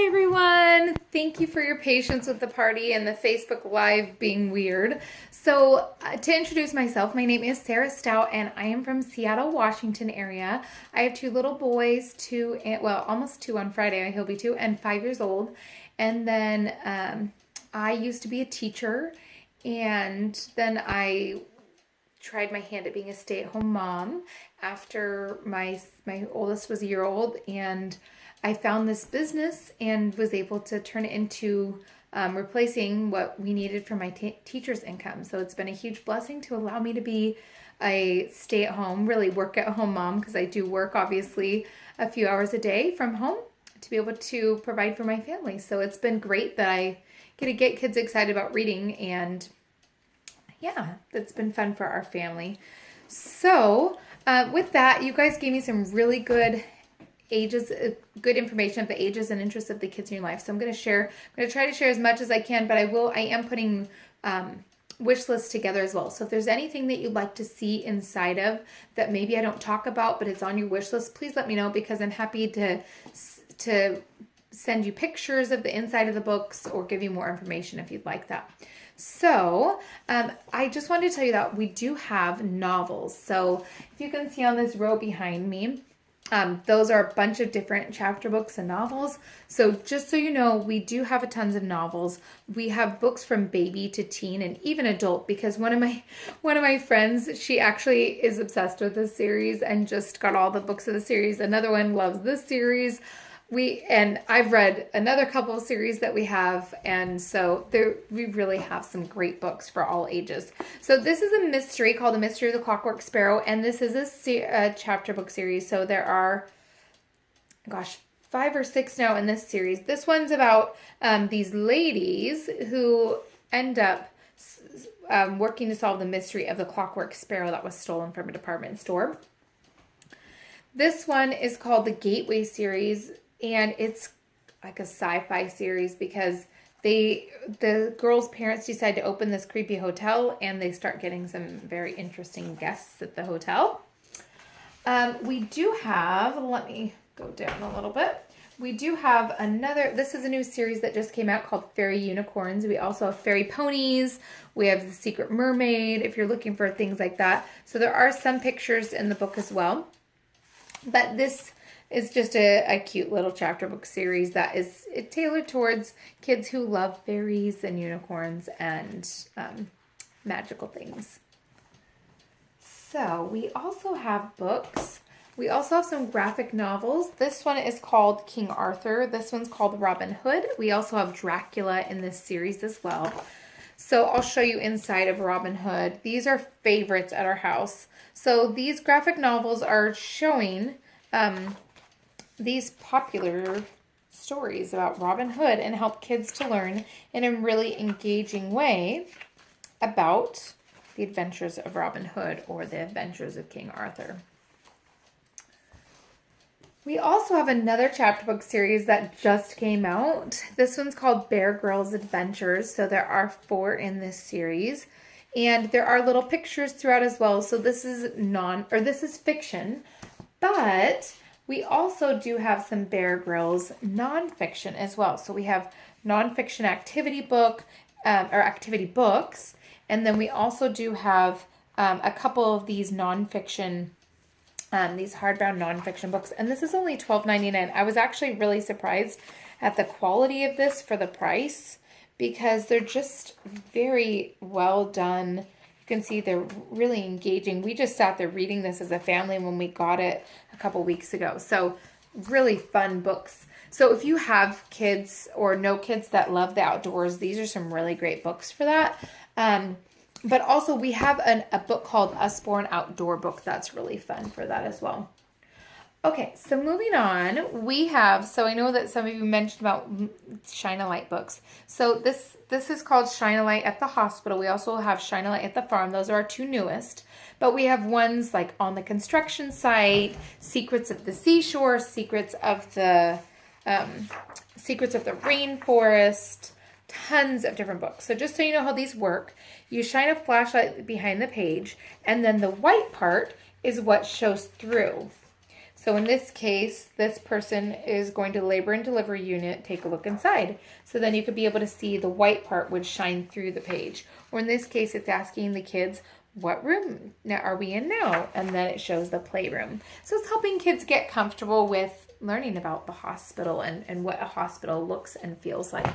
Hi everyone! Thank you for your patience with the party and the Facebook Live being weird. So, to introduce myself, my name is Sarah Stout and I am from Seattle, Washington area. I have two little boys, almost two on Friday, he'll be 2 and 5 years old. And then I used to be a teacher, and then I tried my hand at being a stay-at-home mom after my oldest was a year old, and I found this business and was able to turn it into replacing what we needed for my teacher's income. So it's been a huge blessing to allow me to be a stay-at-home, really work-at-home mom, because I do work obviously a few hours a day from home to be able to provide for my family. So it's been great that I get to get kids excited about reading, and yeah, that's been fun for our family. So with that, you guys gave me some really good ages, good information of the ages and interests of the kids in your life. So I'm going to try to share as much as I can, but I am putting wish lists together as well. So if there's anything that you'd like to see inside of that maybe I don't talk about, but it's on your wish list, please let me know, because I'm happy to send you pictures of the inside of the books or give you more information if you'd like that. So I just wanted to tell you that we do have novels. So if you can see on this row behind me, those are a bunch of different chapter books and novels. So just so you know, we do have tons of novels. We have books from baby to teen and even adult, because one of my friends, she actually is obsessed with this series and just got all the books of the series. Another one loves this series. And I've read another couple of series that we have, and so we really have some great books for all ages. So this is a mystery called The Mystery of the Clockwork Sparrow, and this is a chapter book series. So there are, 5 or 6 now in this series. This one's about these ladies who end up working to solve the mystery of the clockwork sparrow that was stolen from a department store. This one is called the Gateway series, and it's like a sci-fi series because the girls' parents decide to open this creepy hotel, and they start getting some very interesting guests at the hotel. We do have, let me go down a little bit. We do have this is a new series that just came out called Fairy Unicorns. We also have Fairy Ponies. We have The Secret Mermaid, if you're looking for things like that. So there are some pictures in the book as well. But this is just a cute little chapter book series that is tailored towards kids who love fairies and unicorns and magical things. So we also have books. We also have some graphic novels. This one is called King Arthur. This one's called Robin Hood. We also have Dracula in this series as well. So I'll show you inside of Robin Hood. These are favorites at our house. So these graphic novels are showing these popular stories about Robin Hood and help kids to learn in a really engaging way about the adventures of Robin Hood or the adventures of King Arthur. We also have another chapter book series that just came out. This one's called Bear Grylls Adventures. So there are 4 in this series, and there are little pictures throughout as well. So this is fiction, but we also do have some Bear Grylls nonfiction as well. So we have nonfiction activity books, and then we also do have a couple of these nonfiction, these hardbound nonfiction books. And this is only $12.99. I was actually really surprised at the quality of this for the price, because they're just very well done. You can see they're really engaging. We just sat there reading this as a family when we got it a couple weeks ago. So really fun books. So if you have kids or know kids that love the outdoors, these are some really great books for that. But also we have a book called Usborne Outdoor Book that's really fun for that as well. Okay, so moving on, so I know that some of you mentioned about Shine a Light books. So this is called Shine a Light at the Hospital. We also have Shine a Light at the Farm. Those are our 2 newest. But we have ones like On the Construction Site, Secrets of the Seashore, Secrets of the Rainforest, tons of different books. So just so you know how these work, you shine a flashlight behind the page, and then the white part is what shows through. So in this case, this person is going to labor and delivery unit, take a look inside. So then you could be able to see the white part would shine through the page. Or in this case, it's asking the kids, what room now are we in now? And then it shows the playroom. So it's helping kids get comfortable with learning about the hospital and what a hospital looks and feels like.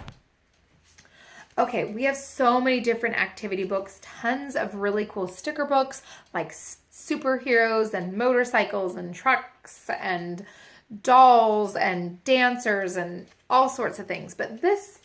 Okay, we have so many different activity books, tons of really cool sticker books like superheroes and motorcycles and trucks and dolls and dancers and all sorts of things. But this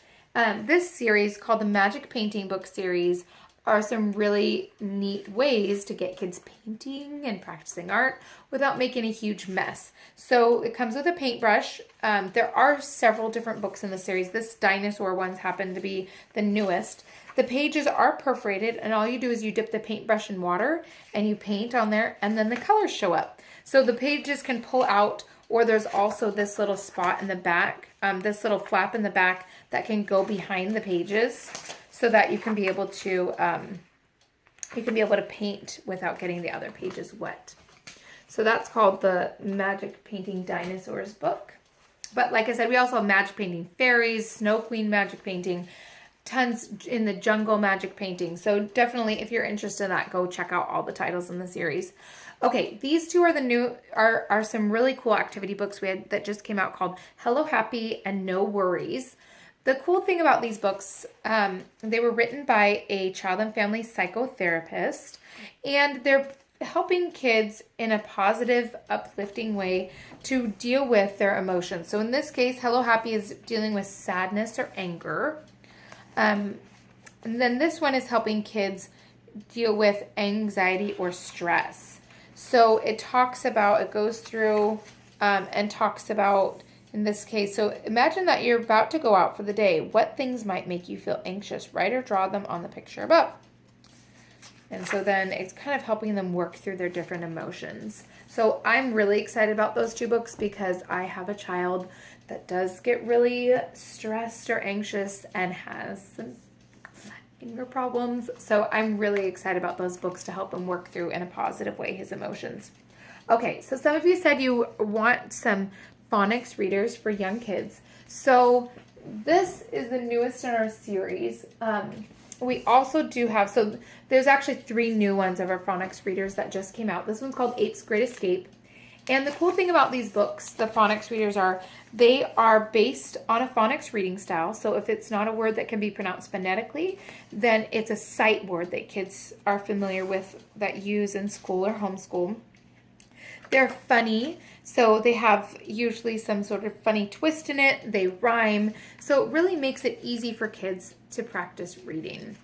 series called the Magic Painting Book Series are some really neat ways to get kids painting and practicing art without making a huge mess. So it comes with a paintbrush. There are several different books in the series. This dinosaur ones happen to be the newest. The pages are perforated, and all you do is you dip the paintbrush in water and you paint on there, and then the colors show up. So the pages can pull out, or there's also this little spot in the back, this little flap in the back that can go behind the pages, so that you can be able to paint without getting the other pages wet. So that's called the Magic Painting Dinosaurs book. But like I said, we also have Magic Painting Fairies, Snow Queen Magic Painting, tons in the Jungle Magic Painting. So definitely, if you're interested in that, go check out all the titles in the series. Okay, these two are some really cool activity books we had that just came out called Hello Happy and No Worries. The cool thing about these books, they were written by a child and family psychotherapist, and they're helping kids in a positive, uplifting way to deal with their emotions. So in this case, Hello Happy is dealing with sadness or anger. And then this one is helping kids deal with anxiety or stress. So it goes through and talks about, in this case, so imagine that you're about to go out for the day. What things might make you feel anxious? Write or draw them on the picture above. And so then it's kind of helping them work through their different emotions. So I'm really excited about those two books because I have a child that does get really stressed or anxious and has some anger problems. So I'm really excited about those books to help him work through in a positive way his emotions. Okay, so some of you said you want some phonics readers for young kids. So this is the newest in our series. We also do have, so there's actually 3 new ones of our phonics readers that just came out. This one's called Ape's Great Escape. And the cool thing about these books, the phonics readers they are based on a phonics reading style. So if it's not a word that can be pronounced phonetically, then it's a sight word that kids are familiar with that use in school or homeschool. They're funny, so they have usually some sort of funny twist in it. They rhyme, so it really makes it easy for kids to practice reading.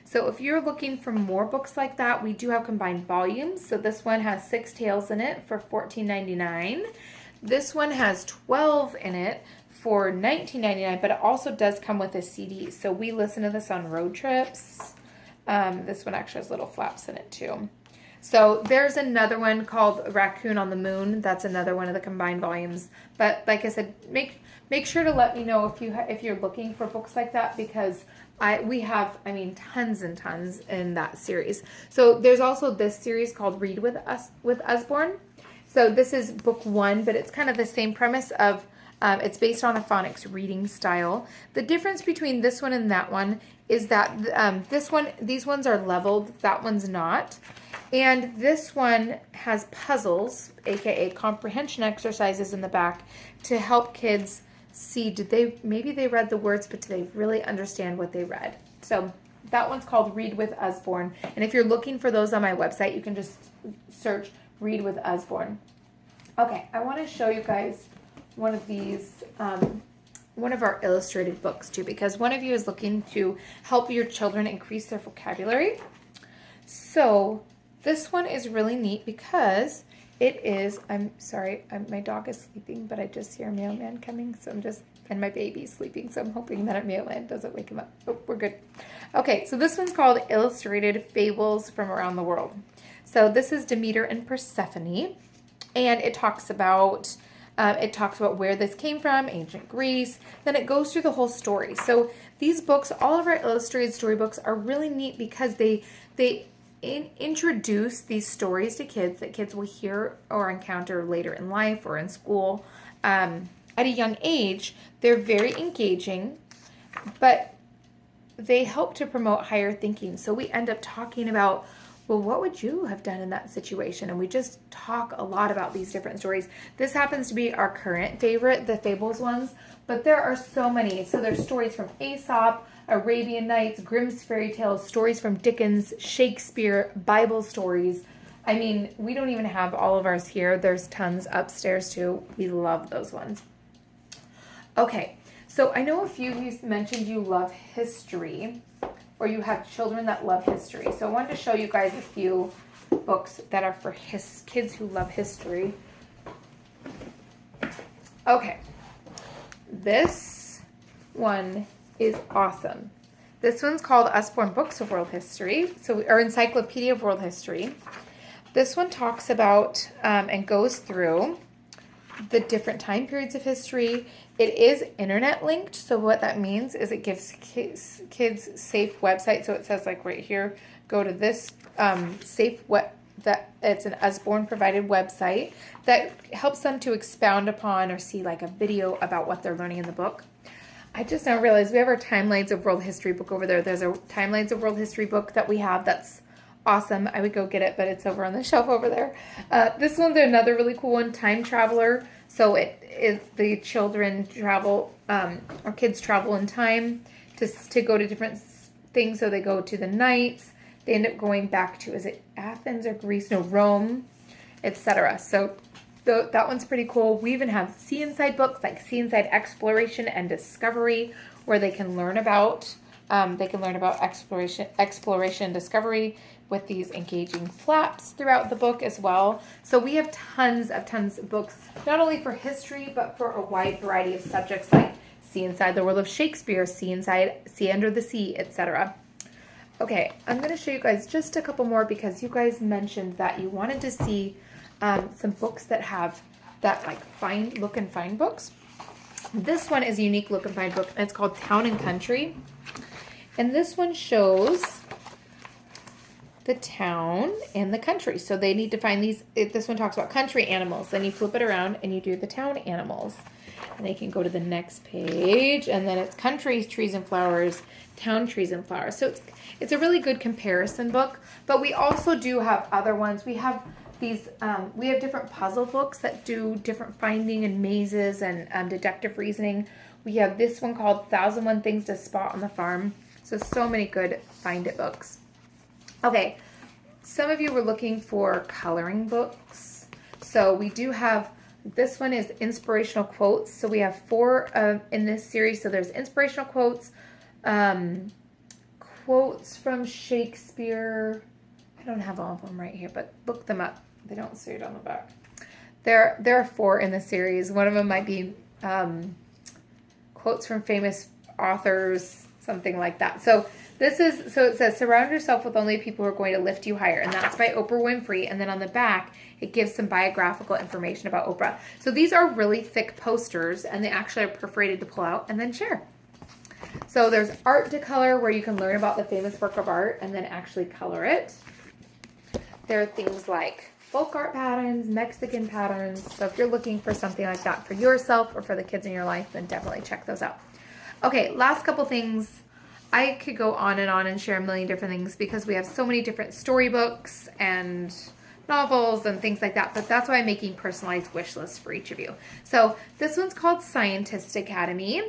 So if you're looking for more books like that, we do have combined volumes. So this one has 6 tales in it for $14.99. This one has 12 in it for $19.99, but it also does come with a CD. So we listen to this on road trips. This one actually has little flaps in it too. So there's another one called Raccoon on the Moon. That's another one of the combined volumes. But like I said, make sure to let me know if you're looking for books like that, because we have tons and tons in that series. So there's also this series called Read with Usborne. So this is book 1, but it's kind of the same premise of it's based on a phonics reading style. The difference between this one and that one is that these ones are leveled, that one's not. And this one has puzzles, aka comprehension exercises in the back to help kids see, maybe they read the words, but do they really understand what they read? So that one's called Read with Usborne. And if you're looking for those on my website, you can just search Read with Usborne. Okay, I want to show you guys one of these, one of our illustrated books too, because one of you is looking to help your children increase their vocabulary. So this one is really neat because it is, I'm sorry, my dog is sleeping, but I just hear a mailman coming, so and my baby's sleeping, so I'm hoping that a mailman doesn't wake him up. Oh, we're good. Okay, so this one's called Illustrated Fables from Around the World. So this is Demeter and Persephone, and it talks about where this came from, ancient Greece. Then it goes through the whole story. So these books, all of our illustrated storybooks, are really neat because they introduce these stories to kids that kids will hear or encounter later in life or in school at a young age. They're very engaging, but they help to promote higher thinking. So we end up talking about, well, what would you have done in that situation? And we just talk a lot about these different stories. This happens to be our current favorite, the Fables ones, but there are so many. So there's stories from Aesop, Arabian Nights, Grimm's fairy tales, stories from Dickens, Shakespeare, Bible stories. I mean, we don't even have all of ours here. There's tons upstairs too. We love those ones. Okay, so I know a few of you mentioned you love history, or you have children that love history. So I wanted to show you guys a few books that are for kids who love history. Okay, this one is awesome. This one's called Usborne Books of World History, or Encyclopedia of World History. This one talks about and goes through the different time periods of history. It is internet linked, so what that means is it gives kids safe website. So it says like right here, go to this safe it's an Usborne provided website that helps them to expound upon or see like a video about what they're learning in the book. I just now realized we have our Timelines of World History book over there. There's a Timelines of World History book that we have that's awesome. I would go get it, but it's over on the shelf over there. This one's another really cool one, Time Traveler. So it is the children travel, or kids travel in time to go to different things. So they go to the Knights. They end up going back to, is it Athens or Greece? No, Rome, etc. So that one's pretty cool. We even have Sea Inside books like Sea Inside Exploration and Discovery, where they can learn about exploration and discovery with these engaging flaps throughout the book as well. So we have tons of books, not only for history, but for a wide variety of subjects like Sea Inside the World of Shakespeare, Sea Under the Sea, etc. Okay, I'm going to show you guys just a couple more because you guys mentioned that you wanted to see some books that have that like look and find books. This one is a unique look and find book, and it's called Town and Country. And this one shows the town and the country. So they need to find these. This one talks about country animals. Then you flip it around and you do the town animals. And they can go to the next page, and then it's country trees and flowers, town trees and flowers. So it's a really good comparison book. But we also do have other ones. We have these. We have different puzzle books that do different finding and mazes and deductive reasoning. We have this one called 1001 Things to Spot on the Farm. So many good find it books. Okay, some of you were looking for coloring books. So we do have, this one is inspirational quotes. So we have 4 in this series. So there's inspirational quotes, quotes from Shakespeare. I don't have all of them right here, but look them up. They don't say it on the back. There are 4 in the series. One of them might be quotes from famous authors, something like that. So it says, surround yourself with only people who are going to lift you higher. And that's by Oprah Winfrey. And then on the back, it gives some biographical information about Oprah. So these are really thick posters, and they actually are perforated to pull out and then share. So there's art to color, where you can learn about the famous work of art and then actually color it. There are things like folk art patterns, Mexican patterns. So if you're looking for something like that for yourself or for the kids in your life, then definitely check those out. Okay, last couple things. I could go on and share a million different things because we have so many different storybooks and novels and things like that, but that's why I'm making personalized wish lists for each of you. So this one's called Scientist Academy.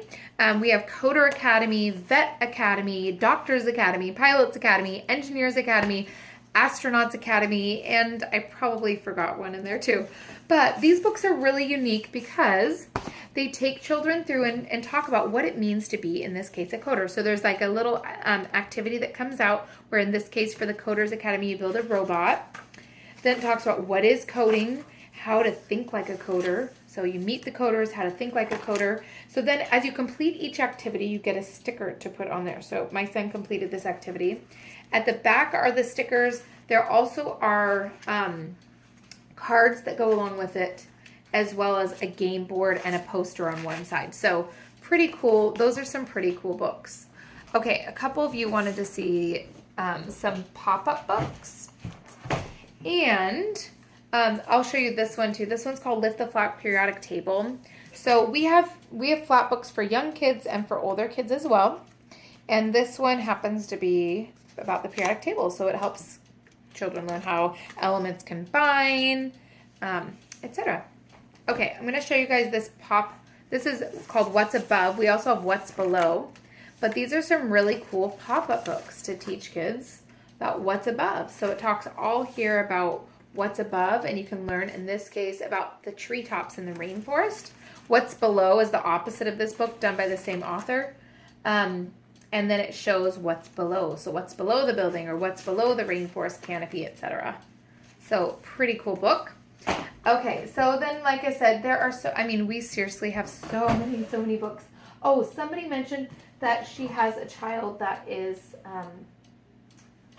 We have Coder Academy, Vet Academy, Doctors Academy, Pilots Academy, Engineers Academy, Astronauts Academy, and I probably forgot one in there too. But these books are really unique because they take children through and talk about what it means to be, in this case, a coder. So there's like a little activity that comes out where, in this case, for the Coders Academy, you build a robot. Then it talks about what is coding, how to think like a coder. So you meet the coders, how to think like a coder. So then as you complete each activity, you get a sticker to put on there. So my son completed this activity. At the back are the stickers. There also are cards that go along with it, as well as a game board and a poster on one side. So pretty cool. Those are some pretty cool books. Okay, a couple of you wanted to see some pop-up books, and I'll show you this one too. This one's called Lift the Flat Periodic Table. So we have flat books for young kids and for older kids as well. And this one happens to be about the periodic table, so it helps children learn how elements combine, etc. Okay, I'm going to show you guys this This is called What's Above. We also have What's Below. But these are some really cool pop-up books to teach kids about what's above. So it talks all here about what's above, and you can learn, in this case, about the treetops in the rainforest. What's Below is the opposite of this book, done by the same author. And then it shows what's below. So what's below the building, or what's below the rainforest canopy, etc. So pretty cool book. Okay, so then, like I said, we seriously have so many books. Oh, somebody mentioned that she has a child that is,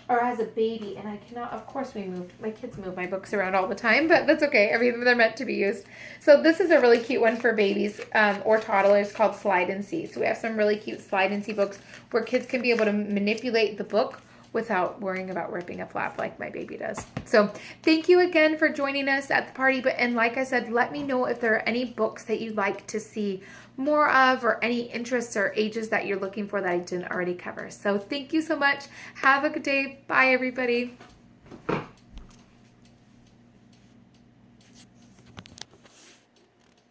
or has a baby, and I cannot, of course my kids move my books around all the time, but that's okay. I mean, they're meant to be used. So this is a really cute one for babies or toddlers called Slide and See. So we have some really cute Slide and See books where kids can be able to manipulate the book without worrying about ripping a flap like my baby does. So thank you again for joining us at the party. And like I said, let me know if there are any books that you'd like to see more of, or any interests or ages that you're looking for that I didn't already cover. So thank you so much. Have a good day. Bye, everybody.